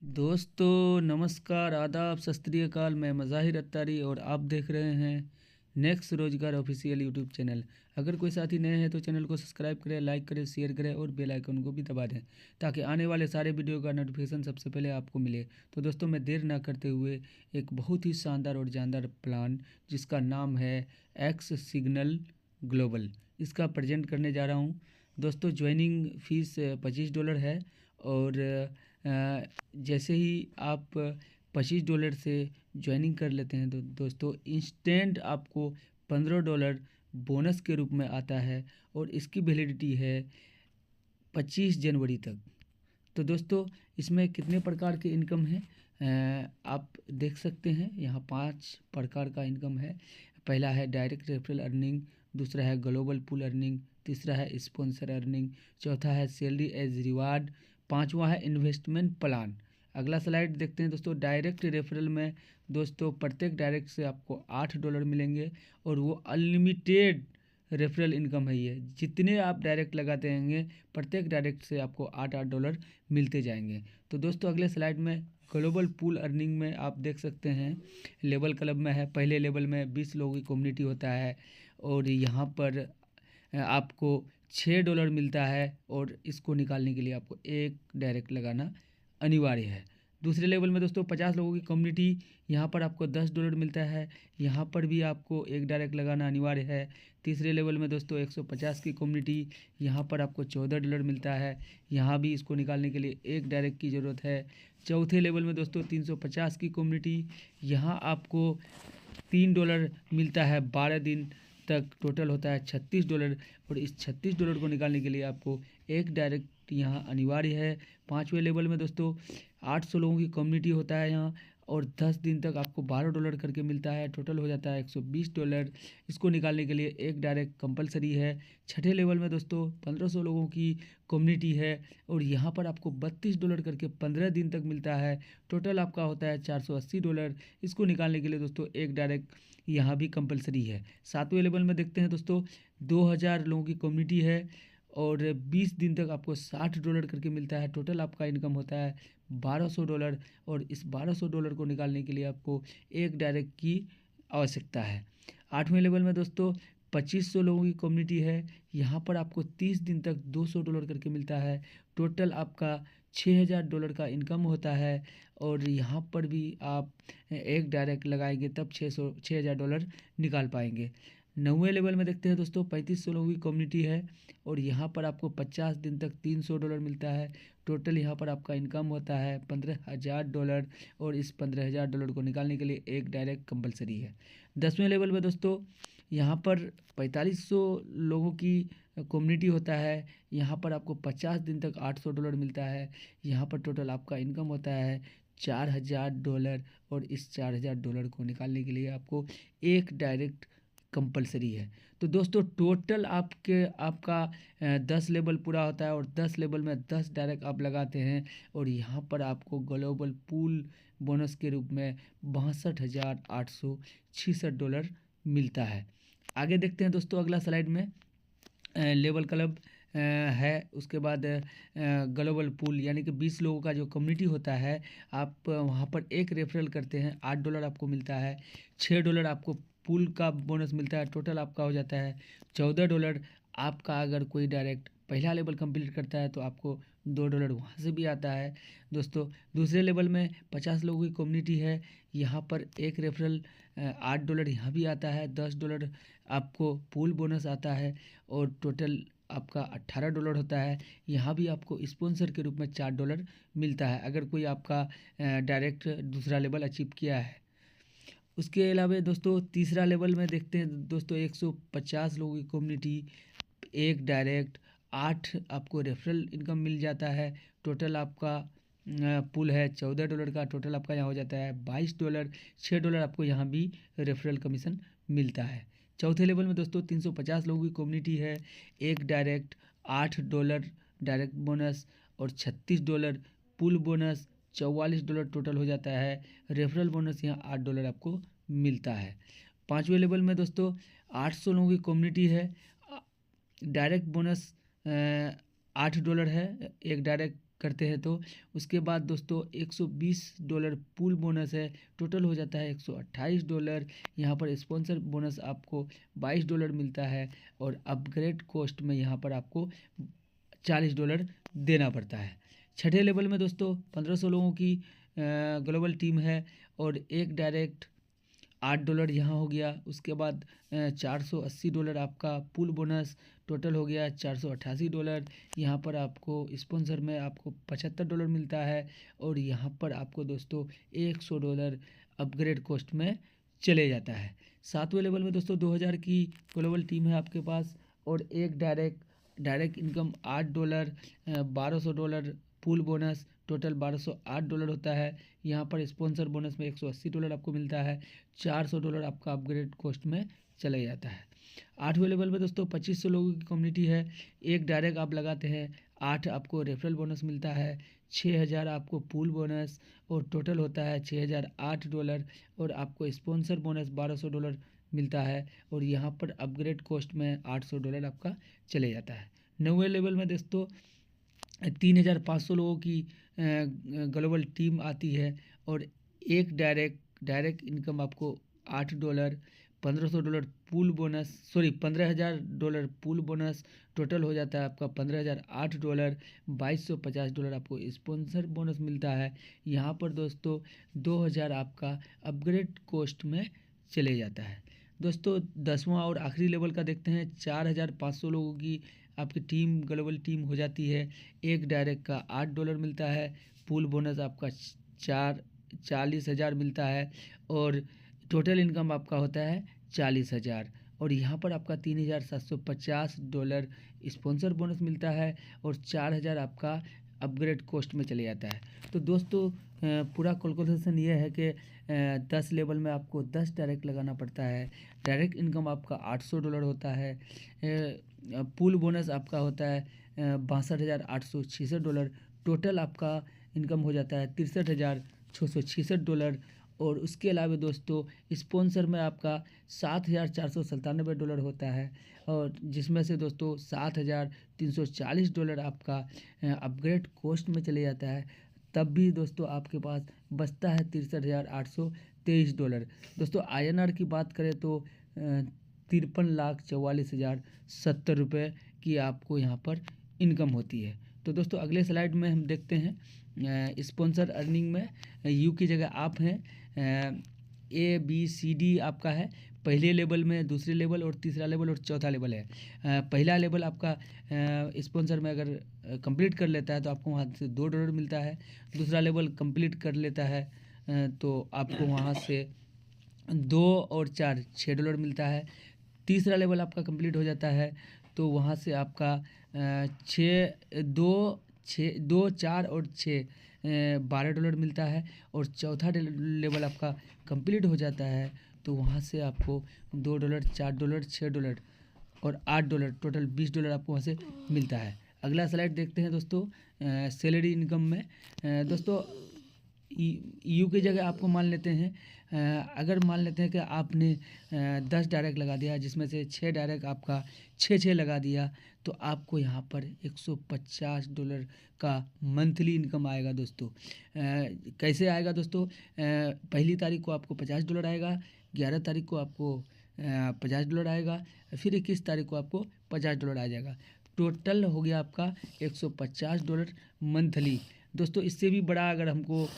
दोस्तों नमस्कार, आदाब, सत श्री अकाल। मैं मज़ाहिर अत्तारी और आप देख रहे हैं नेक्स्ट रोजगार ऑफिशियल यूट्यूब चैनल। अगर कोई साथी नए हैं तो चैनल को सब्सक्राइब करें, लाइक करें, शेयर करें और बेल आइकन को भी दबा दें ताकि आने वाले सारे वीडियो का नोटिफिकेशन सबसे पहले आपको मिले। तो दोस्तों मैं देर ना करते हुए एक बहुत ही शानदार और जानदार प्लान जिसका नाम है एक्स सिग्नल ग्लोबल, इसका प्रेजेंट करने जा रहा हूँ। दोस्तों ज्वाइनिंग फ़ीस $25 है और जैसे ही आप $25 से ज्वाइनिंग कर लेते हैं तो दोस्तों इंस्टेंट आपको $15 बोनस के रूप में आता है और इसकी वैलिडिटी है 25 जनवरी तक। तो दोस्तों इसमें कितने प्रकार के इनकम है आप देख सकते हैं। यहाँ 5 प्रकार का इनकम है। पहला है डायरेक्ट रेफरल अर्निंग, दूसरा है ग्लोबल पूल अर्निंग, तीसरा है स्पॉन्सर अर्निंग, चौथा है सैलरी एज रिवार्ड, पांचवा है इन्वेस्टमेंट प्लान। अगला स्लाइड देखते हैं दोस्तों। डायरेक्ट रेफरल में दोस्तों प्रत्येक डायरेक्ट से आपको $8 मिलेंगे और वो अनलिमिटेड रेफरल इनकम है। ये जितने आप डायरेक्ट लगाते रहेंगे प्रत्येक डायरेक्ट से आपको $8 मिलते जाएंगे। तो दोस्तों अगले स्लाइड में ग्लोबल पूल अर्निंग में आप देख सकते हैं लेवल क्लब में है। पहले लेवल में 20 लोगों की कम्युनिटी होता है और यहाँ पर आपको $6 मिलता है और इसको निकालने के लिए आपको एक डायरेक्ट लगाना अनिवार्य है। दूसरे लेवल में दोस्तों 50 लोगों की कम्युनिटी, यहाँ पर आपको $10 मिलता है, यहाँ पर भी आपको एक डायरेक्ट लगाना अनिवार्य है। तीसरे लेवल में दोस्तों 150 की कम्युनिटी, यहाँ पर आपको $14 मिलता है, यहाँ भी इसको निकालने के लिए एक डायरेक्ट की ज़रूरत है। चौथे लेवल में दोस्तों 350 की कम्युनिटी, यहाँ आपको $3 मिलता है 12 दिन तक, टोटल होता है $36 और इस $36 को निकालने के लिए आपको एक डायरेक्ट यहाँ अनिवार्य है। पाँचवें लेवल में दोस्तों 800 लोगों की कम्युनिटी होता है यहाँ और 10 दिन तक आपको $12 करके मिलता है, टोटल हो जाता है $120। इसको निकालने के लिए एक डायरेक्ट कंपलसरी है। छठे लेवल में दोस्तों 1500 लोगों की कम्युनिटी है और यहाँ पर आपको $32 करके 15 दिन तक मिलता है, टोटल आपका होता है $480। इसको निकालने के लिए दोस्तों एक डायरेक्ट यहाँ भी कंपलसरी है। सातवें लेवल में देखते हैं दोस्तों 2000 लोगों की कम्युनिटी है और 20 दिन तक आपको $60 करके मिलता है, टोटल आपका इनकम होता है $1200 और इस $1200 को निकालने के लिए आपको एक डायरेक्ट की आवश्यकता है। आठवें लेवल में दोस्तों 2500 लोगों की कम्युनिटी है, यहाँ पर आपको 30 दिन तक $200 करके मिलता है, टोटल आपका $6000 का इनकम होता है और यहाँ पर भी आप एक डायरेक्ट लगाएंगे तब $6000 निकाल पाएंगे। नौवें लेवल में देखते हैं दोस्तों 3500 लोगों की कम्युनिटी है और यहाँ पर आपको 50 दिन तक $300 मिलता है, टोटल यहाँ पर आपका इनकम होता है $15000 और इस $15000 को निकालने के लिए एक डायरेक्ट कंपलसरी है। 10वें लेवल में दोस्तों यहाँ पर 4500 लोगों की कम्युनिटी होता है, यहाँ पर आपको 50 दिन तक $800 मिलता है, यहाँ पर टोटल आपका इनकम होता है $4000 और इस $4000 को निकालने के लिए आपको एक डायरेक्ट कंपलसरी है। तो दोस्तों टोटल आपका 10 लेवल पूरा होता है और 10 लेवल में 10 डायरेक्ट आप लगाते हैं और यहाँ पर आपको ग्लोबल पूल बोनस के रूप में $62,866 मिलता है। आगे देखते हैं दोस्तों अगला स्लाइड में लेवल क्लब है, उसके बाद ग्लोबल पूल यानी कि 20 लोगों का जो कम्युनिटी होता है, आप वहाँ पर एक रेफरल करते हैं $8 आपको मिलता है, $6 आपको पूल का बोनस मिलता है, टोटल आपका हो जाता है $14। आपका अगर कोई डायरेक्ट पहला लेवल कंप्लीट करता है तो आपको $2 वहाँ से भी आता है। दोस्तों दूसरे लेवल में 50 लोगों की कम्युनिटी है, यहाँ पर एक रेफरल $8 यहाँ भी आता है, $10 आपको पूल बोनस आता है और टोटल आपका $18 होता है। यहाँ भी आपको स्पॉन्सर के रूप में $4 मिलता है अगर कोई आपका डायरेक्ट दूसरा लेवल अचीव किया है। उसके अलावा दोस्तों तीसरा लेवल में देखते हैं दोस्तों 150 लोगों की कम्युनिटी, एक डायरेक्ट, 8 आपको रेफरल इनकम मिल जाता है, टोटल आपका पुल है $14 का, टोटल आपका यहाँ हो जाता है $22। $6 आपको यहाँ भी रेफरल कमीशन मिलता है। चौथे लेवल में दोस्तों 350 लोगों की कम्युनिटी है, एक डायरेक्ट, $8 डायरेक्ट बोनस और $36 पुल बोनस, $44 टोटल हो जाता है। रेफरल बोनस यहाँ $8 आपको मिलता है। पाँचवें लेवल में दोस्तों 800 लोगों की कम्युनिटी है, डायरेक्ट बोनस $8 है, एक डायरेक्ट करते हैं तो उसके बाद दोस्तों $120 पूल बोनस है, टोटल हो जाता है $128। यहाँ पर स्पॉन्सर बोनस आपको $22 मिलता है और अपग्रेड कॉस्ट में यहाँ पर आपको $40 देना पड़ता है। छठे लेवल में दोस्तों 1500 लोगों की ग्लोबल टीम है और एक डायरेक्ट $8 यहाँ हो गया। उसके बाद $480 आपका पूल बोनस, टोटल हो गया $488। यहाँ पर आपको स्पॉन्सर में आपको $75 मिलता है और यहाँ पर आपको दोस्तों $100 अपग्रेड कॉस्ट में चले जाता है। सातवें लेवल में दोस्तों 2000 की ग्लोबल टीम है आपके पास और एक direct income $8, $1200 pool bonus, total $1208 होता है। यहाँ पर स्पॉन्सर बोनस में $180 आपको मिलता है, $400 आपका अपग्रेड कॉस्ट में चला जाता है। आठवें लेवल में दोस्तों 2500 लोगों की कम्युनिटी है, एक डायरेक्ट आप लगाते हैं, 8 आपको रेफरल बोनस मिलता है, 6000 आपको पूल बोनस और टोटल होता है $6008 और आपको स्पॉन्सर बोनस $1200 मिलता है और यहाँ पर अपग्रेड कॉस्ट में $800 आपका चले जाता है। नौवें लेवल में दोस्तों 3500 लोगों की ग्लोबल टीम आती है और एक डायरेक्ट इनकम आपको $8, $1500 pool bonus, sorry $15000 pool bonus, total हो जाता है आपका $15008, $2250 आपको स्पॉन्सर बोनस मिलता है। यहाँ पर दोस्तों 2000 आपका अपग्रेड कॉस्ट में चले जाता है। दोस्तों 10वां और आखिरी लेवल का देखते हैं। 4500 लोगों की आपकी टीम ग्लोबल टीम हो जाती है, एक डायरेक्ट का $8 मिलता है, पूल बोनस आपका 40,000 मिलता है और टोटल इनकम आपका होता है 40,000 और यहाँ पर आपका $3750 स्पॉन्सर बोनस मिलता है और 4000 आपका अपग्रेड कॉस्ट में चले जाता है। तो दोस्तों पूरा कैलकुलेशन ये है कि 10 लेवल में आपको 10 डायरेक्ट लगाना पड़ता है, डायरेक्ट इनकम आपका $800 होता है, पूल बोनस आपका होता है $62,866, टोटल आपका इनकम हो जाता है $63,666 और उसके अलावा दोस्तों स्पॉन्सर में आपका $7,497 होता है और जिसमें से दोस्तों $7,340 आपका अपग्रेड कॉस्ट में चले जाता है। तब भी दोस्तों आपके पास बचता है $63,823। दोस्तों INR की बात करें तो 53,44,070 रुपये की आपको यहाँ पर इनकम होती है। तो दोस्तों अगले स्लाइड में हम देखते हैं स्पॉन्सर अर्निंग में यू की जगह आप हैं, ABCD आपका है, पहले लेवल में, दूसरे लेवल और तीसरा लेवल और चौथा लेवल है। पहला लेवल आपका स्पॉन्सर में अगर कंप्लीट कर लेता है तो आपको वहाँ से $2 मिलता है, दूसरा लेवल कंप्लीट कर लेता है तो आपको वहाँ से 2 और 4 $6 मिलता है, तीसरा लेवल आपका कंप्लीट हो जाता है तो वहाँ से आपका 2, 4 और 6 $12 मिलता है और चौथा लेवल आपका कंप्लीट हो जाता है तो वहाँ से आपको $2, $4, $6 और $8, टोटल $20 आपको वहाँ से मिलता है। अगला स्लाइड देखते हैं दोस्तों सैलरी इनकम में। दोस्तों यू की जगह आपको मान लेते हैं, अगर मान लेते हैं कि आपने 10 डायरेक्ट लगा दिया जिसमें से 6 डायरेक्ट आपका 6 लगा दिया तो आपको यहाँ पर $150 का मंथली इनकम आएगा दोस्तों। कैसे आएगा दोस्तों? पहली तारीख को आपको $50 आएगा, 11 तारीख को आपको $50 आएगा, फिर 21 तारीख को आपको $50 आ जाएगा। टोटल हो गया आपका $150 मंथली। दोस्तों इससे भी बड़ा अगर हमको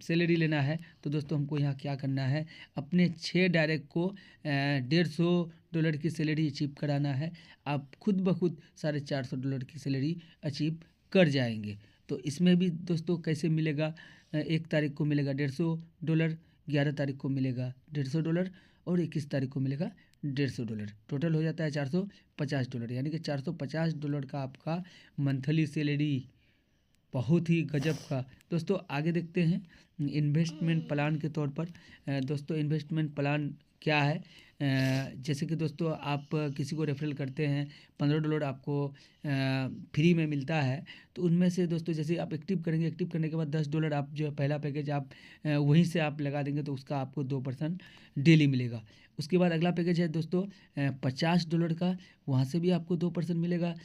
सैलरी लेना है तो दोस्तों हमको यहाँ क्या करना है, अपने 6 डायरेक्ट को $150 की सैलरी अचीव कराना है। आप खुद ब खुद $450 की सैलरी अचीव कर जाएंगे। तो इसमें भी दोस्तों कैसे मिलेगा, 1 तारीख को मिलेगा $150, 11 तारीख को मिलेगा $150 और 21 तारीख को मिलेगा $150। टोटल हो जाता है $450, यानी कि $450 का आपका मंथली सैलरी, बहुत ही गजब का। दोस्तों आगे देखते हैं इन्वेस्टमेंट प्लान के तौर पर। दोस्तों इन्वेस्टमेंट प्लान क्या है, जैसे कि दोस्तों आप किसी को रेफरल करते हैं, $15 आपको फ्री में मिलता है। तो उनमें से दोस्तों जैसे आप एक्टिव करेंगे, एक्टिव करने के बाद $10 आप जो है पहला पैकेज आप वहीं से आप लगा देंगे तो उसका आपको 2% डेली मिलेगा। उसके बाद अगला पैकेज है दोस्तों $50 का, वहाँ से भी आपको 2% मिलेगा।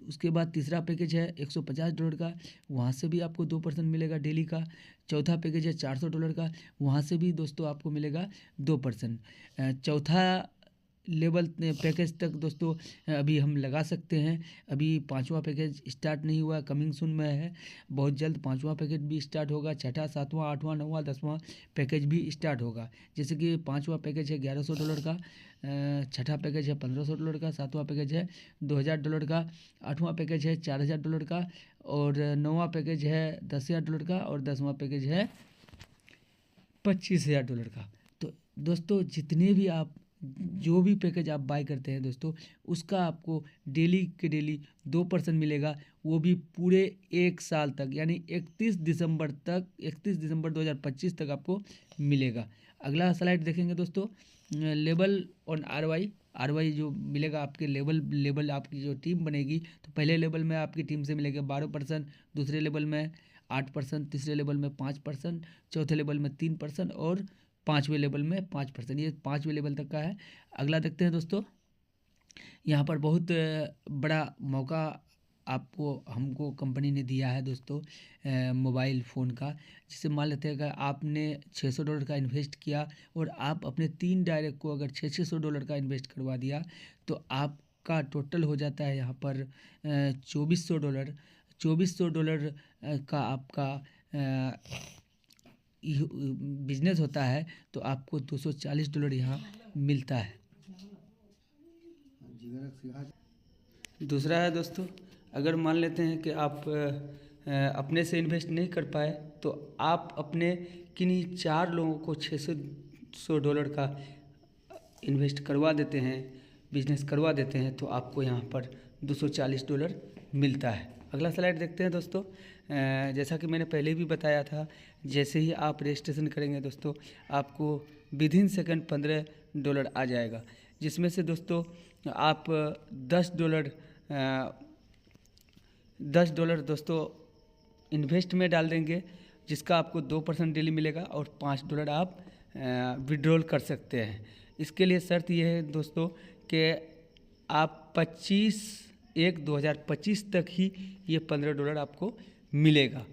उसके बाद तीसरा पैकेज है $150 का, वहाँ से भी आपको 2% मिलेगा डेली का। चौथा पैकेज है $400 का, वहाँ से भी दोस्तों आपको मिलेगा 2%। चौथा लेवल पैकेज तक दोस्तों अभी हम लगा सकते हैं। अभी 5वां पैकेज स्टार्ट नहीं हुआ, कमिंग सून में है। बहुत जल्द 5वां पैकेज भी स्टार्ट होगा। छठा, 7वां, 8वां, 9वां, 10वां पैकेज भी स्टार्ट होगा। जैसे कि 5वां पैकेज है $1100 का, छठा पैकेज है $1500 का, 7वां पैकेज है $2000 का, 8वां पैकेज है $4000 का, और 9वां पैकेज है $10,000 का, और 10वां पैकेज है $25,000 का। तो दोस्तों जितने भी आप जो भी पैकेज आप बाय करते हैं दोस्तों, उसका आपको डेली के डेली 2% मिलेगा, वो भी पूरे 1 साल तक, यानी 31 दिसंबर तक, 31 दिसंबर 2025 तक आपको मिलेगा। अगला स्लाइड देखेंगे दोस्तों, लेवल ऑन आरवाई जो मिलेगा आपके लेवल आपकी जो टीम बनेगी, तो पहले लेवल में आपकी टीम से मिलेगा 12%, दूसरे लेवल में 8%, तीसरे लेवल में 5%, चौथे लेवल में 3%, और 5वें लेवल में 5%। ये 5वें लेवल तक का है। अगला देखते हैं दोस्तों, यहाँ पर बहुत बड़ा मौका आपको हमको कंपनी ने दिया है दोस्तों, मोबाइल फ़ोन का। जिससे मान लेते हैं कि आपने $600 का इन्वेस्ट किया और आप अपने 3 डायरेक्ट को अगर $600 का इन्वेस्ट करवा दिया, तो आपका टोटल हो जाता है यहाँ पर $2400। $2400 का आपका बिजनेस होता है, तो आपको $240 यहाँ मिलता है। दूसरा है दोस्तों, अगर मान लेते हैं कि आप अपने से इन्वेस्ट नहीं कर पाए, तो आप अपने किन्हीं 4 लोगों को $600 का इन्वेस्ट करवा देते हैं, बिजनेस करवा देते हैं, तो आपको यहाँ पर $240 मिलता है। अगला स्लाइड देखते हैं दोस्तों। जैसा कि मैंने पहले भी बताया था, जैसे ही आप रजिस्ट्रेशन करेंगे दोस्तों, आपको विदिन सेकंड $15 आ जाएगा, जिसमें से दोस्तों आप $10 दोस्तों इन्वेस्ट में डाल देंगे, जिसका आपको 2% डेली मिलेगा, और $5 आप विड्रॉल कर सकते हैं। इसके लिए शर्त यह है दोस्तों कि आप 25/1/2025 तक ही ये $15 आपको मिलेगा,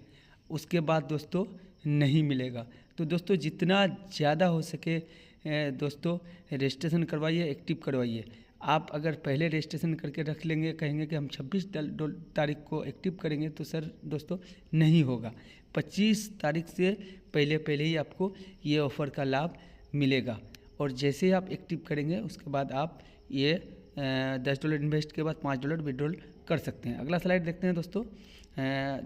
उसके बाद दोस्तों नहीं मिलेगा। तो दोस्तों जितना ज़्यादा हो सके दोस्तों रजिस्ट्रेशन करवाइए, एक्टिव करवाइए। आप अगर पहले रजिस्ट्रेशन करके रख लेंगे, कहेंगे कि हम 26 तारीख को एक्टिव करेंगे, तो सर दोस्तों नहीं होगा। 25 तारीख से पहले ही आपको ये ऑफ़र का लाभ मिलेगा, और जैसे ही आप एक्टिव करेंगे उसके बाद आप ये $10 इन्वेस्ट के बाद $5 विड्रॉल कर सकते हैं। अगला स्लाइड देखते हैं दोस्तों।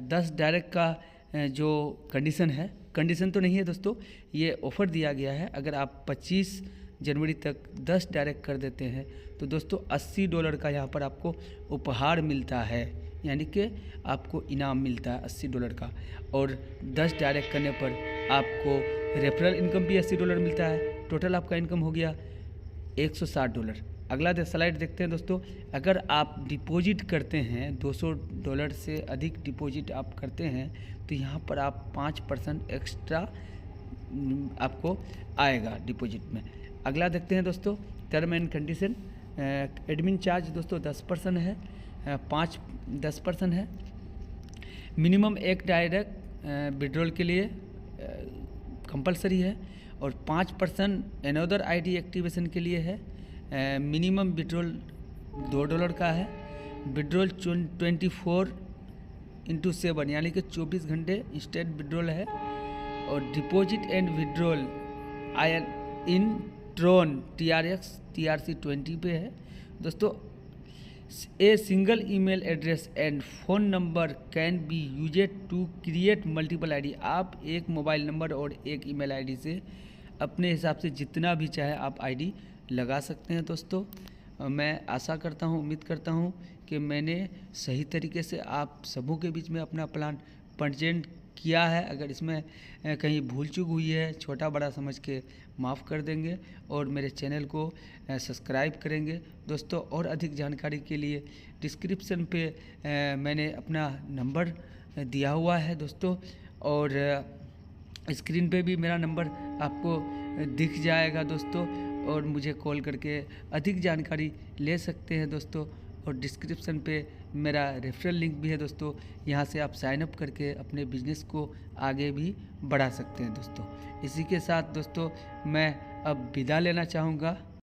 10 डायरेक्ट का जो कंडीशन तो नहीं है दोस्तों, ये ऑफ़र दिया गया है। अगर आप 25 जनवरी तक 10 डायरेक्ट कर देते हैं, तो दोस्तों $80 का यहाँ पर आपको उपहार मिलता है, यानी कि आपको इनाम मिलता है $80 का। और 10 डायरेक्ट करने पर आपको रेफरल इनकम भी $80 मिलता है। टोटल आपका इनकम हो गया $160। अगला स्लाइड देखते हैं दोस्तों। अगर आप डिपॉजिट करते हैं, $200 से अधिक डिपॉजिट आप करते हैं, तो यहाँ पर आप 5% एक्स्ट्रा आपको आएगा डिपॉजिट में। अगला देखते हैं दोस्तों, term and condition. Admin charge दोस्तों 10% है, 10% है। मिनिमम 1 डायरेक्ट विड्रॉल के लिए कंपलसरी है, और 5% अनदर आईडी एक्टिवेशन के लिए है। मिनिमम विड्रॉल $2 का है। विड्रॉल 24/7 यानी कि 24 घंटे इंस्टेंट विड्रॉल है। और deposit and withdrawal in Tron TRC20 पे है दोस्तों। A single email address and phone number can be used to create multiple ID. आप एक मोबाइल नंबर और एक ईमेल आईडी से अपने हिसाब से जितना भी चाहे आप आईडी लगा सकते हैं दोस्तों। मैं आशा करता हूँ, उम्मीद करता हूँ कि मैंने सही तरीके से आप सबों के बीच में अपना प्लान प्रेजेंट किया है। अगर इसमें कहीं भूल चूक हुई है, छोटा बड़ा समझ के माफ़ कर देंगे और मेरे चैनल को सब्सक्राइब करेंगे दोस्तों। और अधिक जानकारी के लिए डिस्क्रिप्शन पे मैंने अपना नंबर दिया हुआ है दोस्तों, और स्क्रीन पे भी मेरा नंबर आपको दिख जाएगा दोस्तों, और मुझे कॉल करके अधिक जानकारी ले सकते हैं दोस्तों। और डिस्क्रिप्शन पे मेरा रेफरल लिंक भी है दोस्तों, यहाँ से आप साइन अप करके अपने बिजनेस को आगे भी बढ़ा सकते हैं दोस्तों। इसी के साथ दोस्तों मैं अब विदा लेना चाहूँगा।